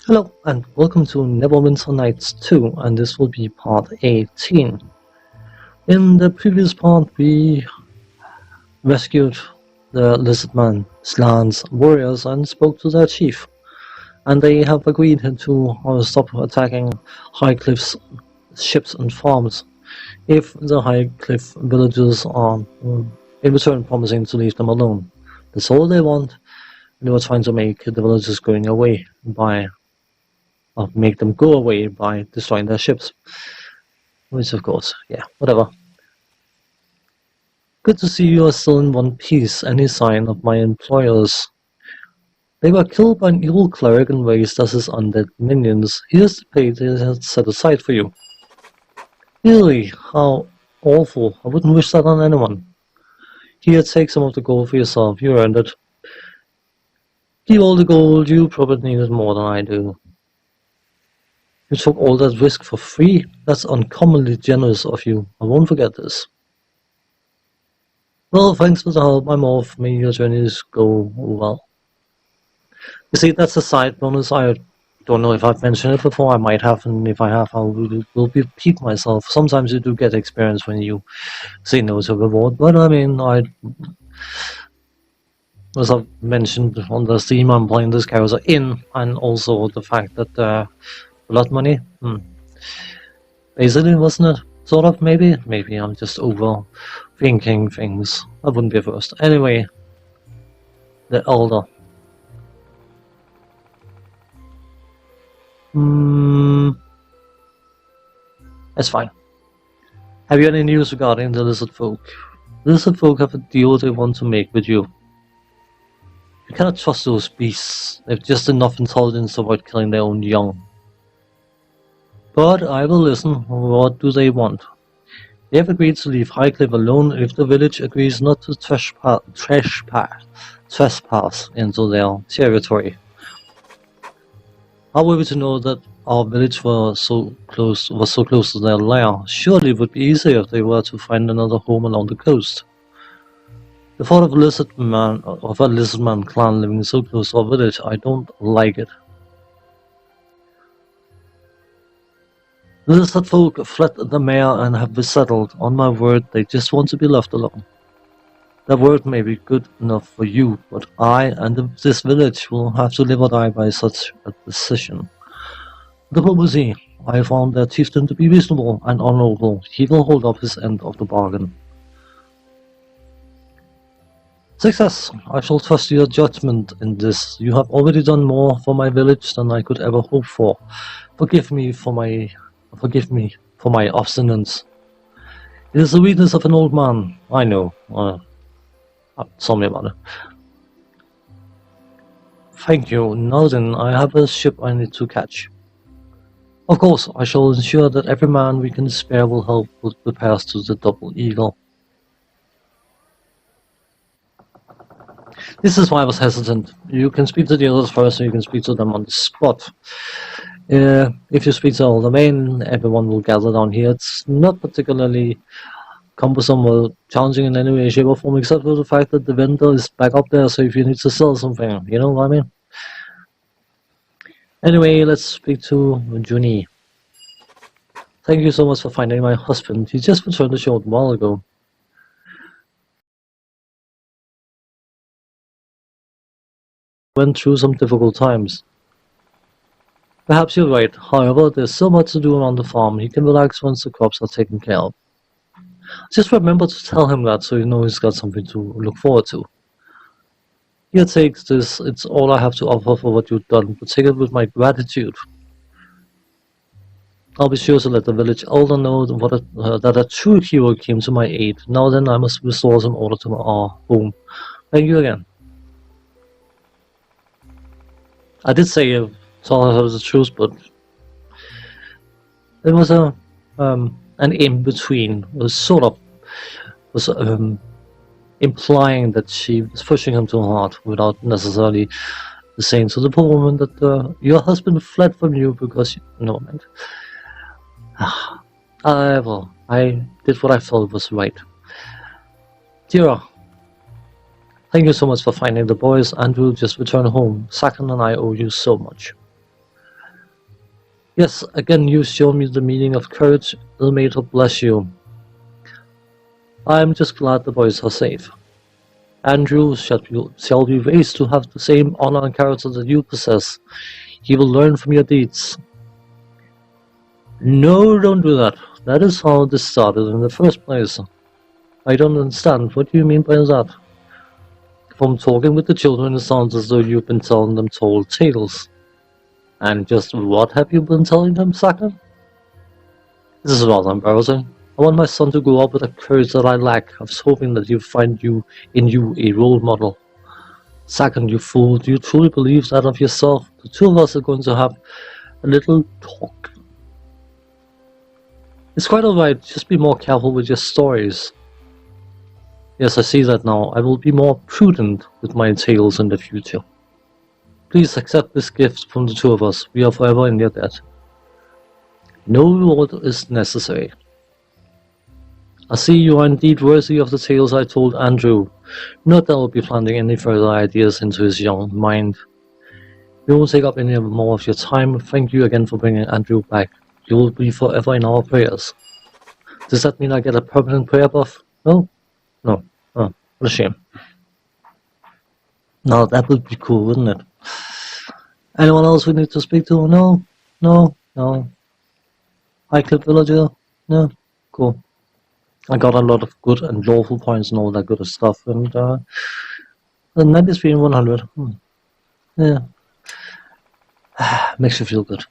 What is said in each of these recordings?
Hello and welcome to Neverwinter Nights 2, and this will be part 18. In the previous part we rescued the Lizardman Slan's warriors and spoke to their chief, and they have agreed to stop attacking Highcliff's ships and farms if the Highcliff villagers are in return promising to leave them alone. That's all they want. They were trying to make the villagers going away by make them go away by destroying their ships. Which, of course, yeah, whatever. Good to see you are still in one piece. Any sign of my employers? They were killed by an evil cleric and raised as his undead minions. Here's the pay they had set aside for you. Really? How awful. I wouldn't wish that on anyone. Here, take some of the gold for yourself. You earned it. Keep all the gold. You probably need it more than I do. You took all that risk for free? That's uncommonly generous of you. I won't forget this. Well, thanks for the help. I'm off. May your journeys go well. You see, that's a side bonus. I don't know if I've mentioned it before. I might have, and if I have, I will repeat myself. Sometimes you do get experience when you say no to a reward, but I mean, as I've mentioned on the stream, I'm playing this character in, and also the fact that blood money. Basically, wasn't it? Sort of, maybe? Maybe I'm just overthinking things. That wouldn't be a first. Anyway, the Elder. That's fine. Have you any news regarding the Lizard Folk? The Lizard Folk have a deal they want to make with you. You cannot trust those beasts. They have just enough intelligence to avoid killing their own young. But I will listen. What do they want? They have agreed to leave Highcliff alone if the village agrees not to trespass into their territory. How were we to know that our village was so close to their lair? Surely it would be easier if they were to find another home along the coast. The thought of a lizardman clan living so close to our village, I don't like it. The lizard folk fled the mayor and have resettled. On my word, they just want to be left alone. That word may be good enough for you, but I and this village will have to live or die by such a decision. Diplomacy. I found their chieftain to be reasonable and honorable. He will hold up his end of the bargain. Success. I shall trust your judgment in this. You have already done more for my village than I could ever hope for. Forgive me for my obstinance. It is the weakness of an old man. I know. Tell me about it. Thank you. Now then, I have a ship I need to catch. Of course, I shall ensure that every man we can spare will help with repairs to the Double Eagle. This is why I was hesitant. You can speak to the others first, or you can speak to them on the spot. If you speak to all the men, everyone will gather down here. It's not particularly cumbersome or challenging in any way, shape, or form, except for the fact that the vendor is back up there, so if you need to sell something, you know what I mean? Anyway, let's speak to Junie. Thank you so much for finding my husband. He just returned a short while ago. Went through some difficult times. Perhaps you're right. However, there's so much to do around the farm. He can relax once the crops are taken care of. Just remember to tell him that so you know he's got something to look forward to. Here, take this. It's all I have to offer for what you've done, but take it with my gratitude. I'll be sure to let the village elder know that a true hero came to my aid. Now then, I must restore some order to our home. Thank you again. I did say told her the truth, but it was an in-between. It was sort of implying that she was pushing him too hard without necessarily saying to the poor woman that your husband fled from you because well, I did what I felt was right. Tira, thank you so much for finding the boys, and we'll just return home. Sakan and I owe you so much. Yes, again you show me the meaning of courage. May God bless you. I am just glad the boys are safe. Andrew shall be raised to have the same honor and character that you possess. He will learn from your deeds. No, don't do that. That is how this started in the first place. I don't understand. What do you mean by that? From talking with the children, it sounds as though you've been telling them tall tales. And just what have you been telling them, Saka? This is rather embarrassing. I want my son to grow up with the courage that I lack. I was hoping that you'd find in you a role model. Second, you fool, do you truly believe that of yourself? The two of us are going to have a little talk. It's quite alright, just be more careful with your stories. Yes, I see that now. I will be more prudent with my tales in the future. Please accept this gift from the two of us. We are forever in your debt. No reward is necessary. I see you are indeed worthy of the tales I told Andrew. Not that I will be planting any further ideas into his young mind. We won't take up any more of your time. Thank you again for bringing Andrew back. You will be forever in our prayers. Does that mean I get a permanent prayer buff? No? No. Oh, what a shame. No, that would be cool, wouldn't it? Anyone else we need to speak to? No? No? No? High Cliff Villager? No? Cool. I got a lot of good and lawful points and all that good stuff, and the 93 and 100. Yeah. Makes you feel good.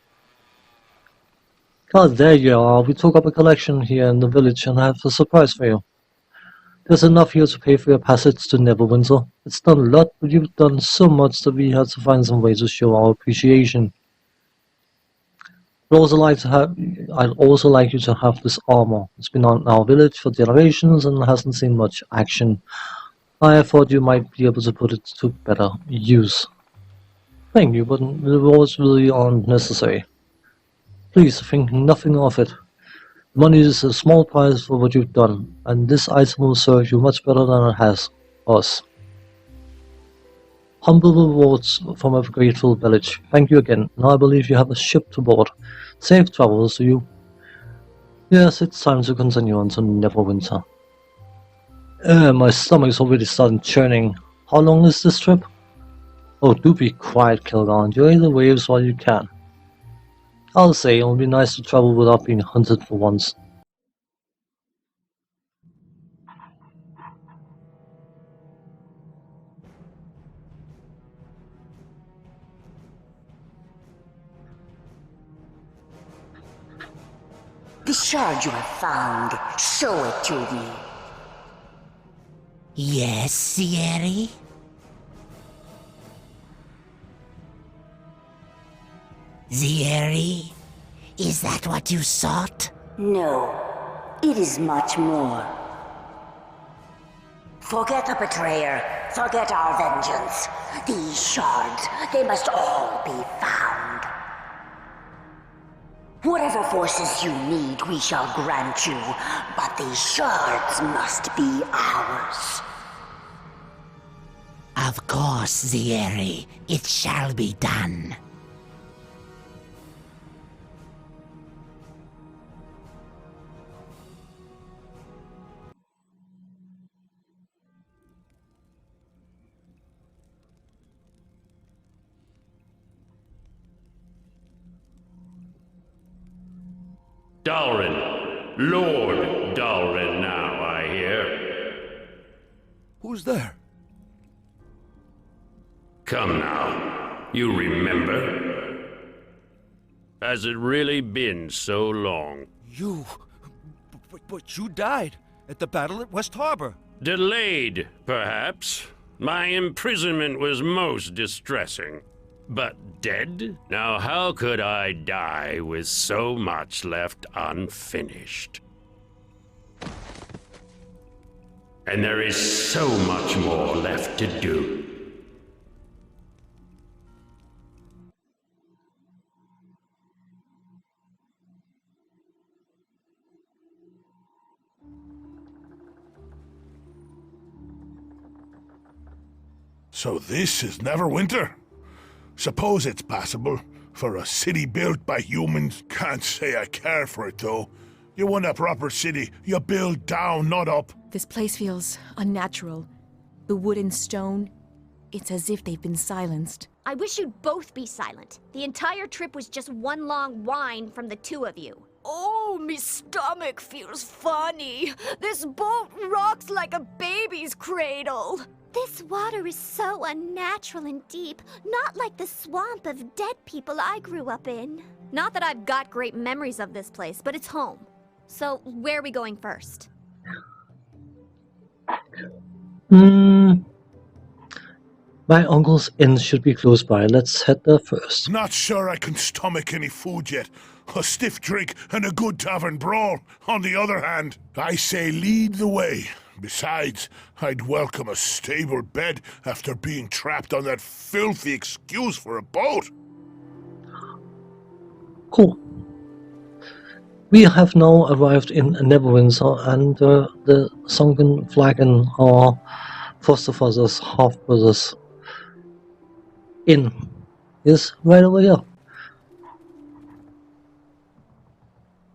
God, there you are. We took up a collection here in the village and I have a surprise for you. There's enough here to pay for your passage to Neverwinter. It's done a lot, but you've done so much that we had to find some way to show our appreciation. I'd also like you to have this armor. It's been on our village for generations and hasn't seen much action. I thought you might be able to put it to better use. Thank you, but the rewards really aren't necessary. Please think nothing of it. Money is a small price for what you've done, and this item will serve you much better than it has us. Humble rewards from a grateful village. Thank you again. Now I believe you have a ship to board. Safe travels to you. Yes, it's time to continue on to Neverwinter. My stomach's already starting churning. How long is this trip? Oh, do be quiet, Kilgar. Enjoy the waves while you can. I'll say, it'll be nice to travel without being hunted for once. The shard you have found, show it to me. Yes, Sierra? Sierra? Is that what you sought? No, it is much more. Forget the betrayer. Forget our vengeance. These shards, they must all be found. Whatever forces you need, we shall grant you, but these shards must be ours. Of course, Sierra. It shall be done. Dalrin. Lord Dalrin now, I hear. Who's there? Come now. You remember? Has it really been so long? You... But you died at the battle at West Harbor. Delayed, perhaps. My imprisonment was most distressing. But dead? Now how could I die with so much left unfinished? And there is so much more left to do. So this is Neverwinter? Suppose it's passable. for a city built by humans. Can't say I care for it, though. You want a proper city, you build down, not up. This place feels unnatural. The wood and stone, it's as if they've been silenced. I wish you'd both be silent. The entire trip was just one long whine from the two of you. Oh, me stomach feels funny. This boat rocks like a baby's cradle. This water is so unnatural and deep, not like the swamp of dead people I grew up in. Not that I've got great memories of this place, but it's home. So, where are we going first? My uncle's inn should be close by. Let's head there first. Not sure I can stomach any food yet. A stiff drink and a good tavern brawl, on the other hand. I say lead the way. Besides, I'd welcome a stable bed after being trapped on that filthy excuse for a boat. Cool. We have now arrived in Neverwinter, and the sunken flagon, our foster fathers, half-brothers, inn is right over here.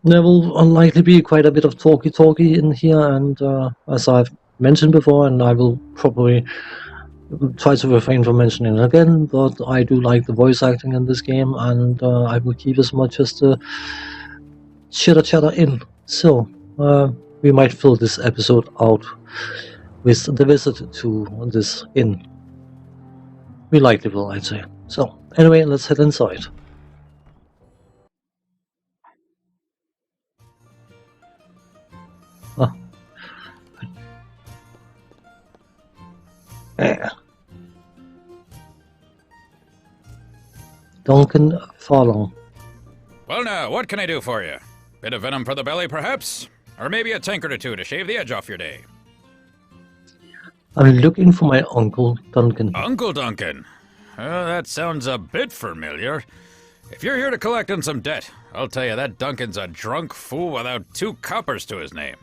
There will unlikely be quite a bit of talky in here, and as I've mentioned before, and I will probably try to refrain from mentioning it again, but I do like the voice acting in this game, and I will keep as much as the chitter in. So, we might fill this episode out with the visit to this inn. We likely will, I'd say. So, anyway, let's head inside. Yeah. Duncan Farlong. Well now, what can I do for you? Bit of venom for the belly, perhaps? Or maybe a tankard or two to shave the edge off your day? I'm looking for my Uncle Duncan. Uncle Duncan? That sounds a bit familiar. If you're here to collect on some debt, I'll tell you that Duncan's a drunk fool without 2 coppers to his name.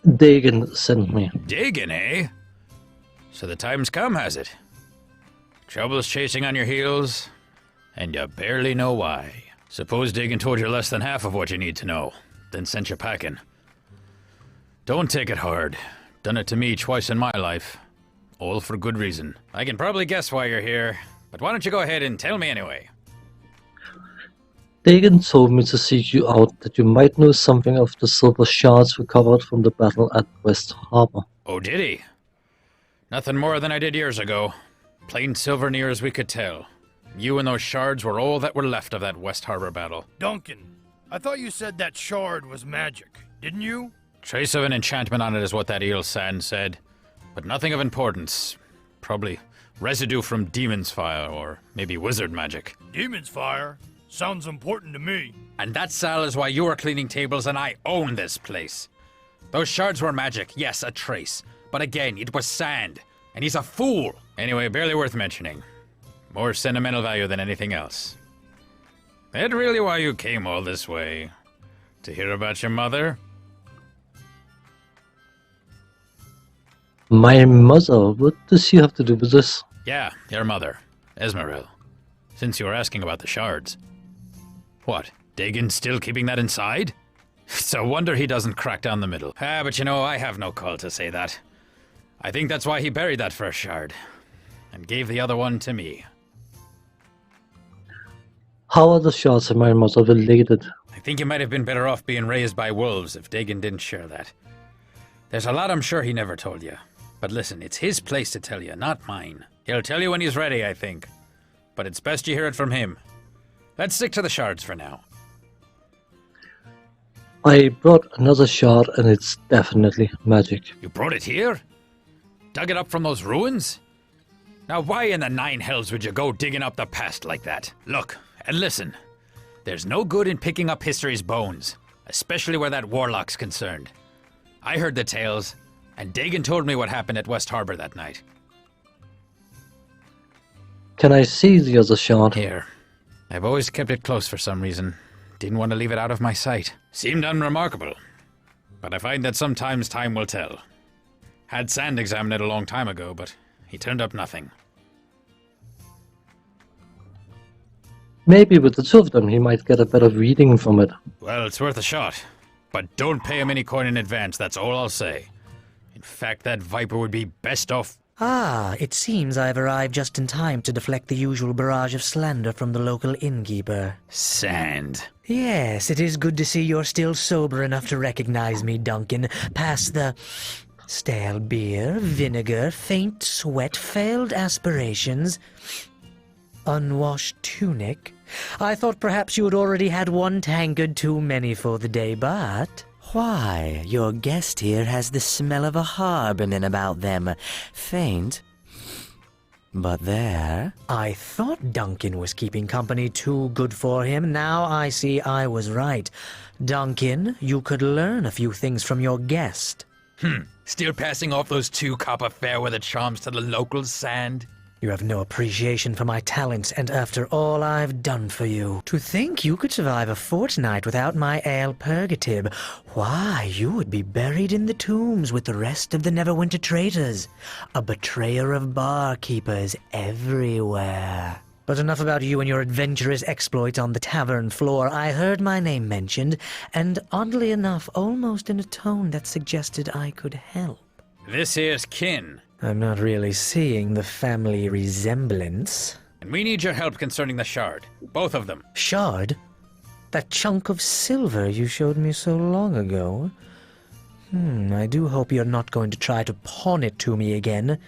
Dagan sent me. Dagan, eh? So the time's come, has it? Trouble's chasing on your heels, and you barely know why. Suppose Dagan told you less than half of what you need to know, then sent you packing. Don't take it hard. Done it to me twice in my life. All for good reason. I can probably guess why you're here, but why don't you go ahead and tell me anyway? Dagan told me to seek you out, that you might know something of the silver shards recovered from the battle at West Harbor. Oh, did he? Nothing more than I did years ago. Plain silver near as we could tell. You and those shards were all that were left of that West Harbor battle. Duncan, I thought you said that shard was magic, didn't you? Trace of an enchantment on it is what that eel sand said, but nothing of importance. Probably residue from demon's fire, or maybe wizard magic. Demon's fire? Sounds important to me. And that, Sal, is why you are cleaning tables and I own this place. Those shards were magic, yes, a trace. But again, it was sand, and he's a fool. Anyway, barely worth mentioning. More sentimental value than anything else. That really why you came all this way? To hear about your mother? My mother? What does she have to do with this? Yeah, your mother, Esmeril. Since you were asking about the shards. What, Dagan still keeping that inside? It's a wonder he doesn't crack down the middle. But you know, I have no call to say that. I think that's why he buried that first shard, and gave the other one to me. How are the shards of my mother related? I think you might have been better off being raised by wolves if Dagan didn't share that. There's a lot I'm sure he never told you. But listen, it's his place to tell you, not mine. He'll tell you when he's ready, I think. But it's best you hear it from him. Let's stick to the shards for now. I brought another shard, and it's definitely magic. You brought it here? Dug it up from those ruins? Now why in the 9 hells would you go digging up the past like that? Look, and listen. There's no good in picking up history's bones, especially where that warlock's concerned. I heard the tales, and Dagan told me what happened at West Harbor that night. Can I see the other shard? Here. I've always kept it close for some reason. Didn't want to leave it out of my sight. Seemed unremarkable. But I find that sometimes time will tell. Had Sand examine it a long time ago, but he turned up nothing. Maybe with the two of them, he might get a better reading from it. Well, it's worth a shot. But don't pay him any coin in advance, that's all I'll say. In fact, that viper would be best off. Ah, it seems I've arrived just in time to deflect the usual barrage of slander from the local innkeeper. Sand. Yes, it is good to see you're still sober enough to recognize me, Duncan. Past the stale beer, vinegar, faint sweat, failed aspirations, unwashed tunic. I thought perhaps you had already had one tankard too many for the day, but... Why, your guest here has the smell of a harbin about them. Faint, but there. I thought Duncan was keeping company too good for him. Now I see I was right. Duncan, you could learn a few things from your guest. Still passing off those 2 copper fairweather charms to the locals, Sand? You have no appreciation for my talents, and after all I've done for you. To think you could survive a fortnight without my ale purgative. Why, you would be buried in the tombs with the rest of the Neverwinter traitors. A betrayer of barkeepers everywhere. But enough about you and your adventurous exploits on the tavern floor. I heard my name mentioned, and oddly enough, almost in a tone that suggested I could help. This here's Kin, I'm not really seeing the family resemblance. and we need your help concerning the shard. Both of them. Shard? That chunk of silver you showed me so long ago? I do hope you're not going to try to pawn it to me again.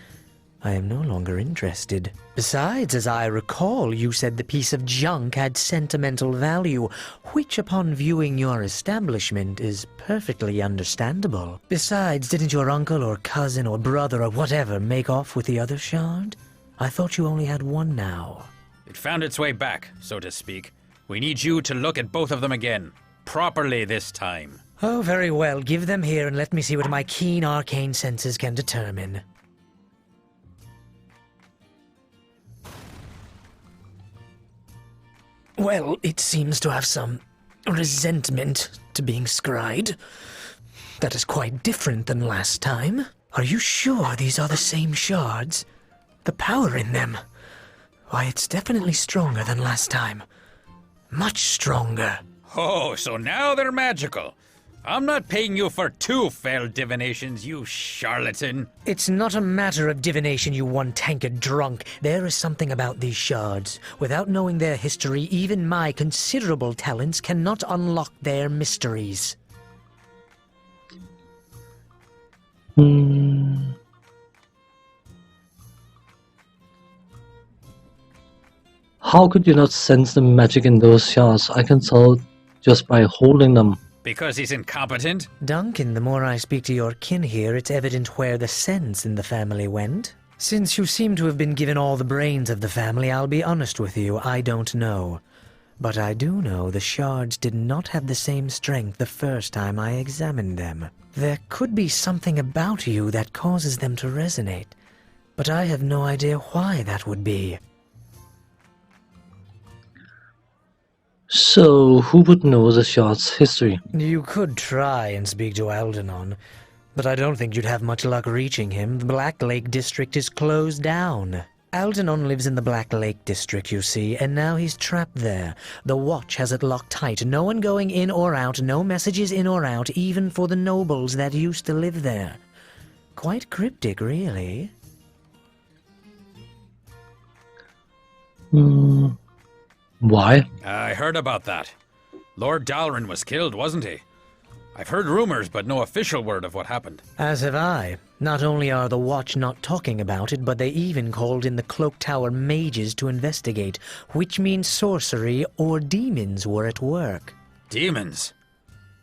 I am no longer interested. Besides, as I recall, you said the piece of junk had sentimental value, which upon viewing your establishment is perfectly understandable. Besides, didn't your uncle or cousin or brother or whatever make off with the other shard? I thought you only had one now. It found its way back, so to speak. We need you to look at both of them again. Properly this time. Oh, very well. Give them here and let me see what my keen arcane senses can determine. Well, it seems to have some resentment to being scryed. That is quite different than last time. Are you sure these are the same shards? The power in them? Why, it's definitely stronger than last time. Much stronger. Oh, so now they're magical. I'm not paying you for 2 failed divinations, you charlatan. It's not a matter of divination, you one-tankard drunk. There is something about these shards. Without knowing their history, even my considerable talents cannot unlock their mysteries. How could you not sense the magic in those shards? I can tell just by holding them. Because he's incompetent? Duncan, the more I speak to your kin here, it's evident where the sense in the family went. Since you seem to have been given all the brains of the family, I'll be honest with you, I don't know. But I do know the shards did not have the same strength the first time I examined them. There could be something about you that causes them to resonate, but I have no idea why that would be. So, who would know the shard's history? You could try and speak to Algernon, but I don't think you'd have much luck reaching him. The Black Lake District is closed down. Algernon lives in the Black Lake District, you see, and now he's trapped there. The Watch has it locked tight. No one going in or out, no messages in or out, even for the nobles that used to live there. Quite cryptic, really. Why? I heard about that. Lord Dalrin was killed, wasn't he? I've heard rumors, but no official word of what happened. As have I. Not only are the Watch not talking about it, but they even called in the Cloak Tower mages to investigate, which means sorcery or demons were at work. Demons?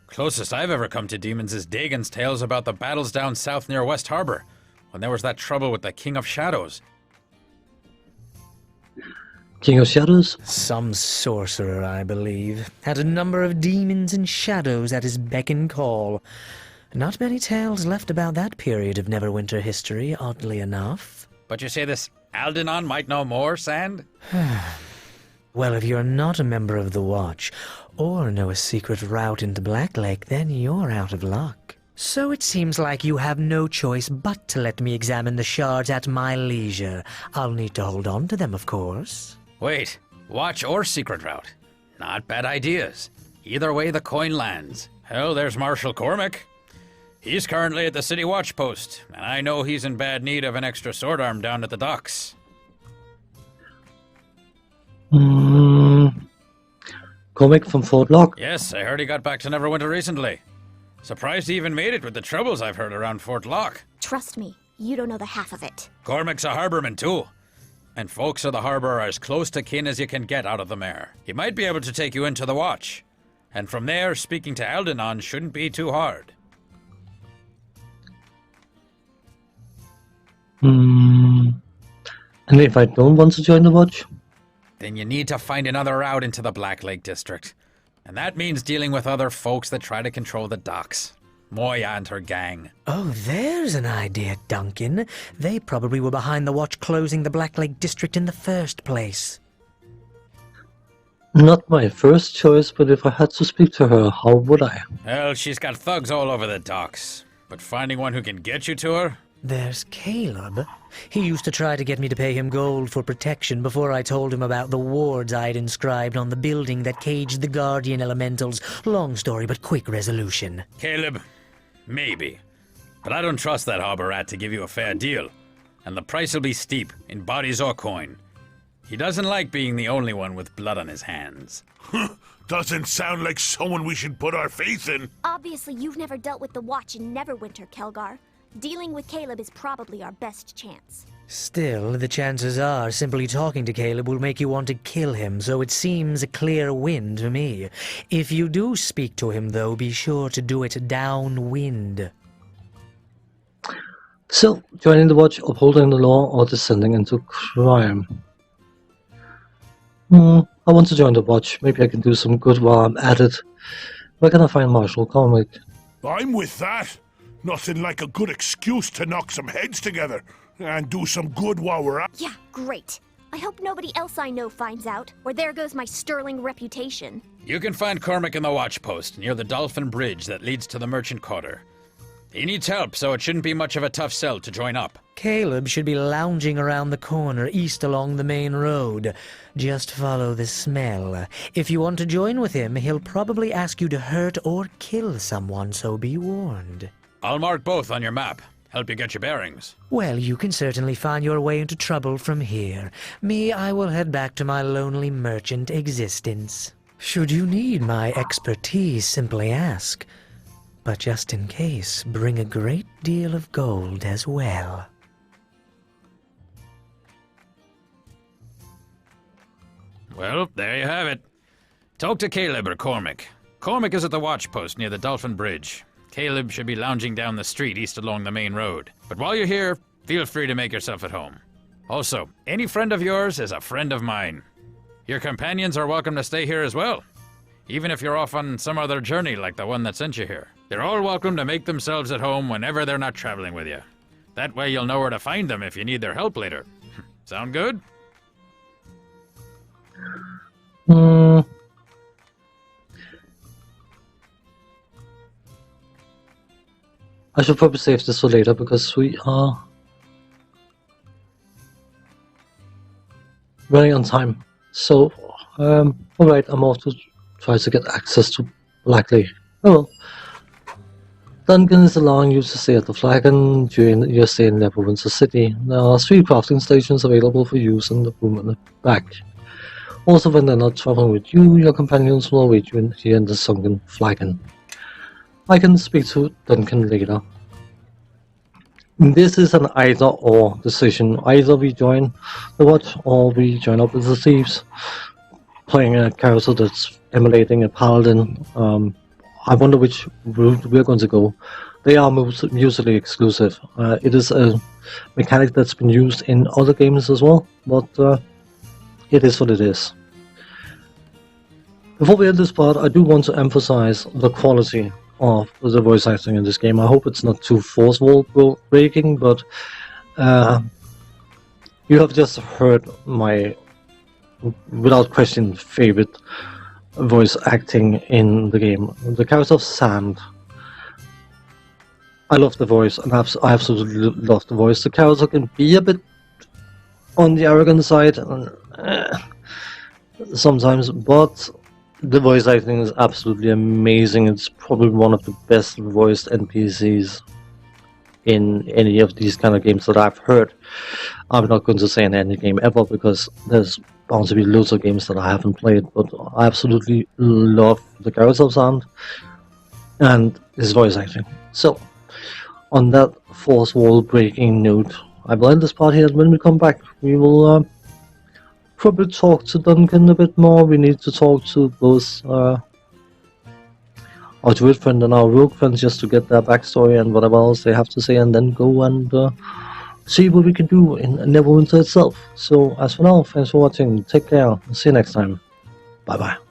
Closest I've ever come to demons is Dagon's tales about the battles down south near West Harbor, when there was that trouble with the King of Shadows. King of Shadows? Some sorcerer, I believe, had a number of demons and shadows at his beck and call. Not many tales left about that period of Neverwinter history, oddly enough. But you say this Algernon might know more, Sand? Well, if you're not a member of the Watch, or know a secret route into Black Lake, then you're out of luck. So it seems like you have no choice but to let me examine the shards at my leisure. I'll need to hold on to them, of course. Wait, Watch or secret route. Not bad ideas. Either way, the coin lands. Hell, there's Marshal Cormac. He's currently at the city watch post, and I know he's in bad need of an extra sword arm down at the docks. Comic from Fort Lock? Yes, I heard he got back to Neverwinter recently. Surprised he even made it with the troubles I've heard around Fort Lock. Trust me, you don't know the half of it. Cormac's a harborman too. And folks of the harbor are as close to kin as you can get out of the mare. He might be able to take you into the watch. And from there, speaking to Aldenon shouldn't be too hard. And if I don't want to join the watch? Then you need to find another route into the Black Lake District. And that means dealing with other folks that try to control the docks. Moya and her gang. Oh, there's an idea, Duncan. They probably were behind the watch closing the Black Lake District in the first place. Not my first choice, but if I had to speak to her, how would I? Well, she's got thugs all over the docks. But finding one who can get you to her? There's Caleb. He used to try to get me to pay him gold for protection before I told him about the wards I'd inscribed on the building that caged the Guardian Elementals. Long story, but quick resolution. Caleb, maybe. But I don't trust that harbor rat to give you a fair deal. And the price will be steep, in bodies or coin. He doesn't like being the only one with blood on his hands. Doesn't sound like someone we should put our faith in. Obviously, you've never dealt with the Watch in Neverwinter, Kelgar. Dealing with Caleb is probably our best chance. Still, the chances are simply talking to Caleb will make you want to kill him, so it seems a clear win to me. If you do speak to him, though, be sure to do it downwind. So, joining the watch, upholding the law, or descending into crime? I want to join the watch. Maybe I can do some good while I'm at it. Where can I find Marshal Cormac? I'm with that. Nothing like a good excuse to knock some heads together and do some good while we're at. Yeah, great. I hope nobody else I know finds out, or there goes my sterling reputation. You can find Cormac in the watch post near the Dolphin Bridge that leads to the Merchant Quarter. He needs help, so it shouldn't be much of a tough sell to join up. Caleb should be lounging around the corner east along the main road. Just follow the smell. If you want to join with him, he'll probably ask you to hurt or kill someone, so be warned. I'll mark both on your map. Help you get your bearings. Well, you can certainly find your way into trouble from here. Me, I will head back to my lonely merchant existence. Should you need my expertise, simply ask. But just in case, bring a great deal of gold as well. Well, there you have it. Talk to Caleb or Cormac. Cormac is at the watch post near the Dolphin Bridge. Caleb should be lounging down the street east along the main road. But while you're here, feel free to make yourself at home. Also, any friend of yours is a friend of mine. Your companions are welcome to stay here as well, even if you're off on some other journey like the one that sent you here. They're all welcome to make themselves at home whenever they're not traveling with you. That way you'll know where to find them if you need their help later. Sound good? I should probably save this for later because we are running on time. So, alright, I'm off to try to get access to Black Lake. Oh well. Duncan is allowing you to stay at the Flagon during your stay in Neverwinter City. There are 3 crafting stations available for use in the room in the back. Also, when they're not traveling with you, your companions will await you here in the sunken Flagon. I can speak to Duncan later. This is an either-or decision. Either we join the watch or we join up with the thieves. Playing a character that's emulating a paladin. I wonder which route we're going to go. They are mutually exclusive. It is a mechanic that's been used in other games as well, but it is what it is. Before we end this part, I do want to emphasize the quality of the voice acting in this game. I hope it's not too forceful breaking, but you have just heard my, without question, favorite voice acting in the game. The character of Sand. I love the voice, and I absolutely love the voice. The character can be a bit on the arrogant side, and sometimes, but the voice acting is absolutely amazing. It's probably one of the best voiced NPCs in any of these kind of games that I've heard. I'm not going to say in any game ever because there's bound to be loads of games that I haven't played, but I absolutely love the character sound and his voice acting. So, on that fourth wall breaking note, I will end this part here, and when we come back, we will probably talk to Duncan a bit more. We need to talk to both our druid friend and our rogue friends just to get their backstory and whatever else they have to say, and then go and see what we can do in Neverwinter itself. So, as for now, thanks for watching, take care, see you next time, bye bye.